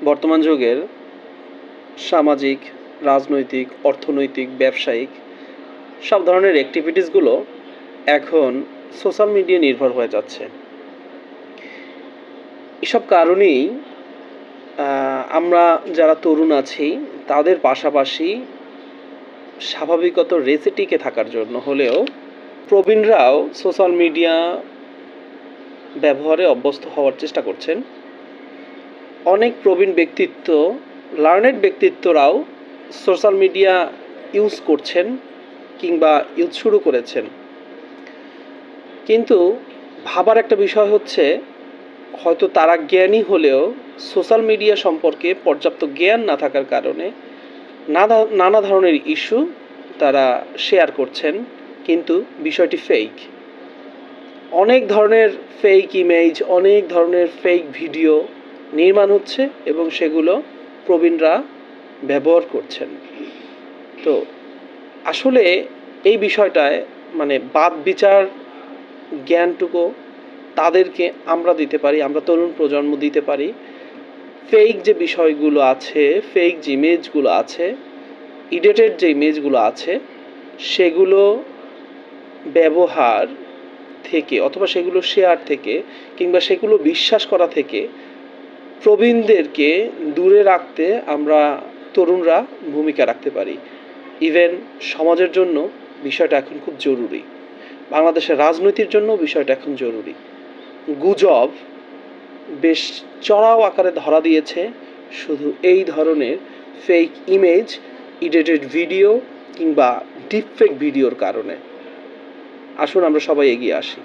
বর্তমান যুগের সামাজিক, রাজনৈতিক, অর্থনৈতিক, ব্যবসায়িক সব ধরনের অ্যাক্টিভিটিসগুলো এখন সোশ্যাল মিডিয়া নির্ভর হয়ে যাচ্ছে। এসব কারণেই আমরা যারা তরুণ আছি তাদের পাশাপাশি স্বাভাবিকত রেসে টিকে থাকার জন্য হলেও প্রবীণরাও সোশ্যাল মিডিয়া ব্যবহারে অভ্যস্ত হওয়ার চেষ্টা করছেন। অনেক প্রবীণ ব্যক্তিত্ব, লার্নেড ব্যক্তিত্বরাও সোশ্যাল মিডিয়া ইউজ করছেন কিংবা ইউজ শুরু করেছেন। কিন্তু ভাবার একটা বিষয় হচ্ছে, হয়তো তারা জ্ঞানী হলেও সোশ্যাল মিডিয়া সম্পর্কে পর্যাপ্ত জ্ঞান না থাকার কারণে নানা ধরনের ইস্যু তারা শেয়ার করছেন, কিন্তু বিষয়টি ফেক। অনেক ধরনের ফেক ইমেজ, অনেক ধরনের ফেক ভিডিও নির্মাণ হচ্ছে এবং সেগুলো প্রবীণরা ব্যবহার করছেন। তো আসলে এই বিষয়টায় বাদ বিচার জ্ঞানটুকু তাদেরকে আমরা দিতে পারি, আমরা তরুণ প্রজন্ম দিতে পারি। ফেক যে বিষয়গুলো আছে, ফেক যে ইমেজগুলো আছে, এডিটেড যে ইমেজগুলো আছে, সেগুলো ব্যবহার থেকে অথবা সেগুলো শেয়ার থেকে কিংবা সেগুলো বিশ্বাস করা থেকে প্রবীণদেরকে দূরে রাখতে আমরা তরুণরা ভূমিকা রাখতে পারি। ইভেন সমাজের জন্য বিষয়টা এখন খুব জরুরি, বাংলাদেশের রাজনীতির জন্য বিষয়টা এখন জরুরি। গুজব বেশ চড়াও আকারে ধরা দিয়েছে শুধু এই ধরনের ফেক ইমেজ, এডিটেড ভিডিও কিংবা ডিপফেক ভিডিওর কারণে। আসুন আমরা সবাই এগিয়ে আসি।